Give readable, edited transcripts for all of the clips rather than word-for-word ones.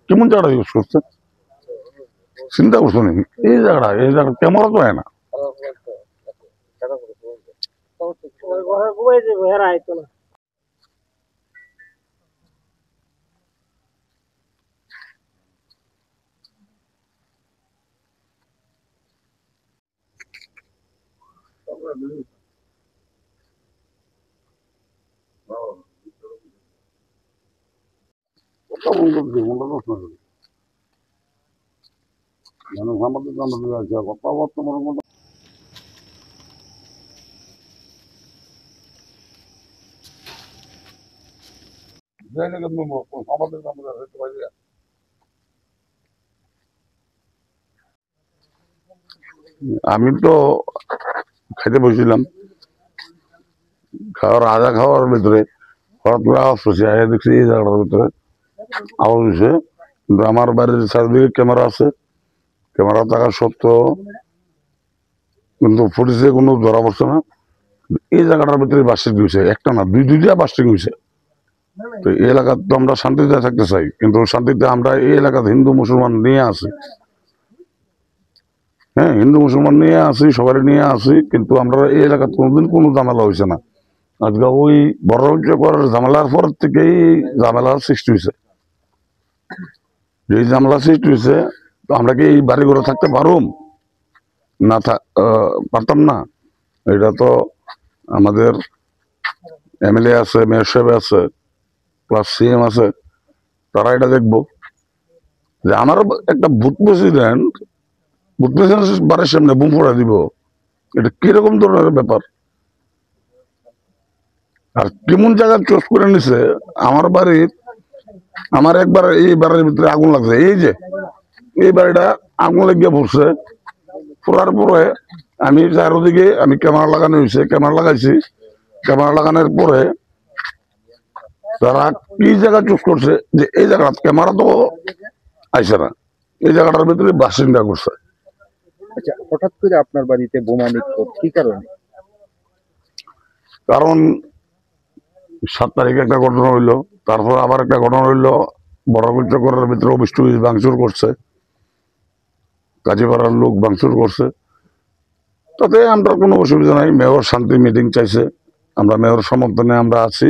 কেমন জায়গাটা ইউজ করছে চিন্তা করছো নাকি? এই জায়গা ক্যামেরা তো হয় না। কথাবার্তা আমি তো খাইতে বসছিলাম, আধা খাওয়ার ভিতরে হঠাৎ করে আওয়াজ করছি, দেখছি এই জায়গাটার ভিতরে আওয়াজ হয়েছে। কিন্তু আমার বাড়ির চারিদিকে ক্যামেরা আছে, ক্যামেরা থাকা সত্ত্বেও কিন্তু ফুটেজে কোনো ধরা পড়ছে না। এই জায়গাটার ভিতরে বাস্টিং হয়েছে, একটা না দুইটা বাস্টিং হয়েছে। তো এই এলাকাতে তো আমরা শান্তিতে থাকতে চাই, কিন্তু শান্তিতে আমরা এই এলাকাতে হিন্দু মুসলমান নিয়ে আসি, হ্যাঁ হিন্দু মুসলমান নিয়ে আসি, সবাই নিয়ে আসি, কিন্তু আমরা এই এলাকাতে কোনোদিন কোনো ঝামেলা হয়েছে না। আজকে ওই বড় করার ঝামেলার পর থেকেই ঝামেলার সৃষ্টি হয়েছে। এই ঝামেলা সৃষ্টি হয়েছে, তো আমরা কি এই বাড়ি ঘরে থাকতে পারুম না? পারতাম না। এটা তো আমাদের এমএলএ আছে, মেয়র সাহেব আছে, প্লাস সিএম আছে, তারা এটা দেখবো যে আমারও একটা বুথ প্রেসিডেন্ট বাড়ির সামনে বুম ফোড়া দিব। এটা কিরকম ধরনের ব্যাপার? আর কেমন জায়গা চোস করে নিছে আমার বাড়ির। আমার একবার এই বাড়ির ভিতরে আগুন লাগছে, এই যে এই বাড়িটা আগুন লেগে পড়ছে। পড়ার পরে আমি চারোদিকে আমি ক্যামেরা লাগানো হয়েছে, ক্যামেরা লাগাইছি। ক্যামেরা লাগানোর পরে তারা কি জায়গা চুজ করছে যে এই জায়গা ক্যামেরা তো আইসে না, এই জায়গাটার ভিতরে বাসিন্দা করছে। আচ্ছা, হঠাৎ করে আপনার বাড়িতে বোমা নিক্ষেপ কি কারণে? কারণ 7 তারিখে একটা ঘটনা হইলো, তারপর আবার একটা ঘটনা হইলো বড় করার ভিতরে অফিস ভাঙচুর করছে, কাজীপাড়ার লোক ভাঙচুর করছে। তাতে আমরা কোনো অসুবিধা নাই। মেয়র শান্তি মিটিং চাইছে, আমরা মেয়র সমর্থনে আমরা আছি।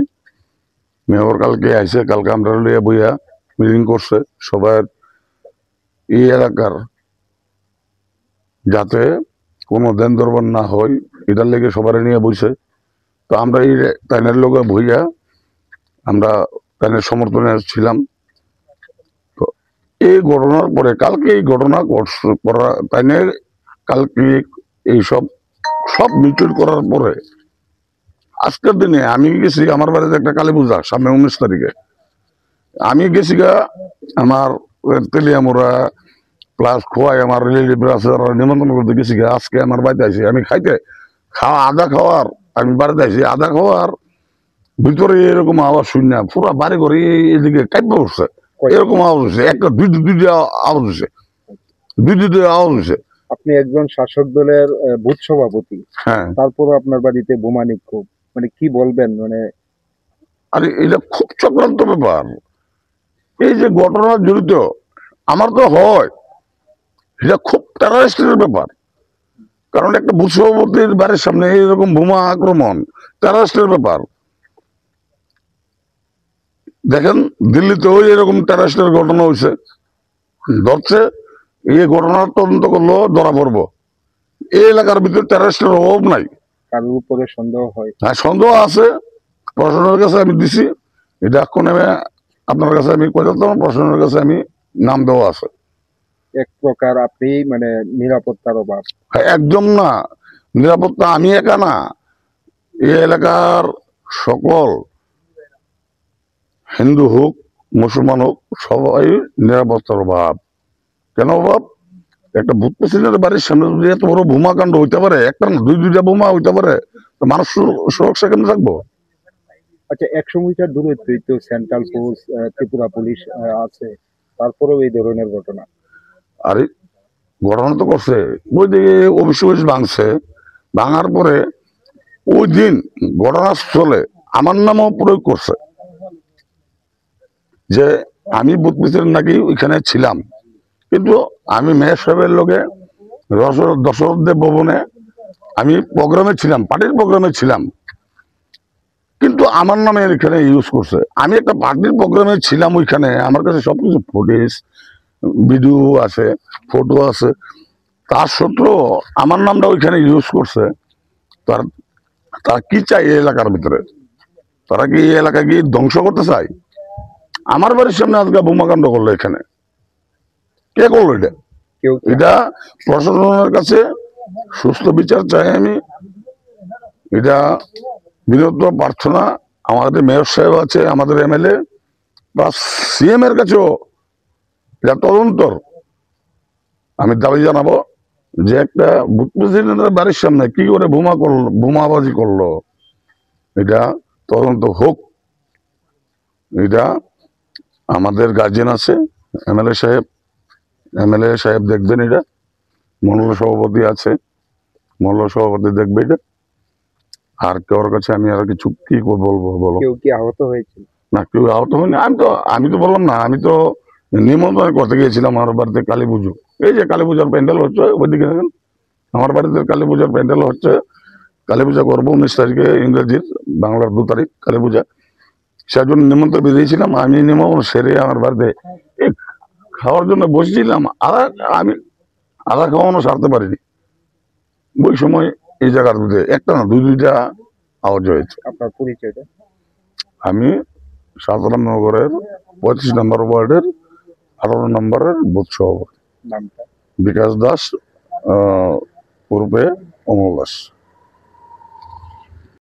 মেয়র কালকে আইছে, কালকে আমরা লইয়া বইয়া মিটিং করছে সবার এই এলাকার, যাতে কোনো দেন দরবার না হয় এটার লেগে সবার নিয়ে বইছে। তো আমরা এই তাইনের লোকে বইয়া আমরা তাইনের সমর্থনে ছিলাম। তো এই ঘটনার পরে কালকে এই ঘটনা করা তাইনের কালকে এইসব সব মিউচুয়াল করার পরে আজকের দিনে আমি গেছি আমার বাড়িতে একটা কালী পূজা সামনে 19 তারিখে। আমি গেছি গা আমার তেলিয়ামোড়া প্লাস খোয়াই আমার রিলেটিভরা আছে, নিমন্ত্রণ করতে গেছি গা। আজকে আমার বাড়িতে আইসি আমি খাইতে আধা খাওয়ার, আমি বাড়িতে আইসি আধা খাওয়ার ভিতরে এরকম আওয়াজ শুনি না, পুরা বাড়ি ঘরে এদিকে কাঁপে উঠছে, এরকম আওয়াজ হচ্ছে। একটা দুইটা আওয়াজ হচ্ছে, দুইটা আওয়াজ হচ্ছে। আপনি একজন শাসক দলের বুথ সভাপতি, হ্যাঁ, তারপরও আপনার বাড়িতে বোমা নিক্ষেপ, মানে কি বলবেন? মানে আরে এটা খুব চক্রান্ত ব্যাপার। এই যে ঘটনা জড়িত আমার তো হয়, এটা খুব টেরারিস্টের ব্যাপার। কারণ একটা বুথ সভাপতির বাড়ির সামনে এইরকম বোমা আক্রমণ টেরারিস্টের ব্যাপার। দেখেন দিল্লিতেও এরকম টেরারিস্টের ঘটনা হয়েছে, ধরছে। এই ঘটনার তদন্ত করলেও ধরা পড়বো। এই এলাকার ভিতরে টেরারিস্টের অভাব নাই। কারোর উপরে সন্দেহ হয়? হ্যাঁ, সন্দেহ আছে। প্রশাসনের কাছে আমি দিছি, এটা এখন আপনার কাছে আমি কয়ে দিতাম, প্রশাসনের কাছে আমি নাম দেওয়া আছে। এক প্রকার আপনি মানে নিরাপত্তার অভাব? একদম না, নিরাপত্তা আমি একা না, এই এলাকার সকল হিন্দু হোক মুসলমান হোক, সবাই নিরাপত্তার অভাব। কেন অভাব? একটা বুথ প্রেসিডেন্টের বাড়ির সামনে যদি এত বড় বোমাকাণ্ড হইতে পারে, একটা না দুইটা বোমা হইতে পারে, তো মানুষ সুরক্ষা কেমনে থাকবো? আচ্ছা, 100 মিটার দূরত্বই তো সেন্ট্রাল ফোর্স, ত্রিপুরা পুলিশ আছে, তারপরেও এই ধরনের ঘটনা। আর এই ঘটনা তো করছে, ওই দিকে অফিস ভাঙছে, ভাঙার পরে ওই দিন ঘটনাস্থলে আমার নামও প্রয়োগ করছে যে আমি বুথ প্রেসিডেন্ট নাকি ওইখানে ছিলাম, কিন্তু আমি মেয়র সাহেবের লোকে দশরথ দেব ভবনে আমি প্রোগ্রামে ছিলাম, পার্টির প্রোগ্রামে ছিলাম, কিন্তু আমার নামে এখানে ইউজ করছে। আমি একটা পার্টির প্রোগ্রামে ছিলাম, ওইখানে আমার কাছে সবকিছু ফুটেজ ভিডিও আছে, ফটো আছে, তার সত্ত্বেও আমার নামটা ওইখানে ইউজ করছে। তার তারা কি চাই এই এলাকার ভিতরে? তারা কি এই এলাকা কি ধ্বংস করতে চায়? আমার বাড়ির সামনে আজকে বোমাকাণ্ড করলো, এখানে কে করলো এটা? কেউ এটা প্রশাসনের কাছে সুস্থ বিচার চাই আমি। এটা বিরত প্রার্থনা। আমাদের মেয়র সাহেব আছে, আমাদের এমএলএ বা সিএম এর কাছেও এটা তদন্তর আমি দাবি জানাবো যে একটা বুথ প্রেসিডেন্টের বাড়ির সামনে কি করে বোমাবাজি করলো, এটা তদন্ত হোক। এটা আমাদের গার্জিয়ান আছে, এমএলএ সাহেব দেখবেন এটা, মন্ডল সভাপতি আছে, মন্ডল সভাপতি দেখবে এটা। আর কেউর কাছে আমি আর কিছু কি বলবো বলো? কেউ কি আহত হয়েছিল? না, কেউ আহত হয়নি। আমি তো বললাম না, আমি তো নিমন্ত্রণ করতে গিয়েছিলাম আমার বাড়িতে কালী পুজো। এই যে কালী পূজার প্যান্ডেল হচ্ছে ওইদিকে দেখেন, আমার বাড়িতে কালী পূজার প্যান্ডেল হচ্ছে। কালী পূজা করবো 19 তারিখে, ইংরেজির, বাংলার 2 তারিখ কালী পূজা। সেই জন্য নিমন্ত্রণ বেরিয়েছিলাম। আমি নিমন্ত্রণ সেরে আমার বাড়িতে এই খাওয়ার জন্য বসেছিলাম, আমি আধা খাওয়ানো সারতে পারিনি। ওই সময় এই জায়গার মধ্যে একটা না দুইটা আওয়াজ হয়েছে। আপনার পরিচয়টা? আমি সাতারাম নগরের 35 নম্বর ওয়ার্ডের 18 নম্বরের বুথ সভাপতি নামটা? বিকাশ দাস, ওরূপে অমল দাস।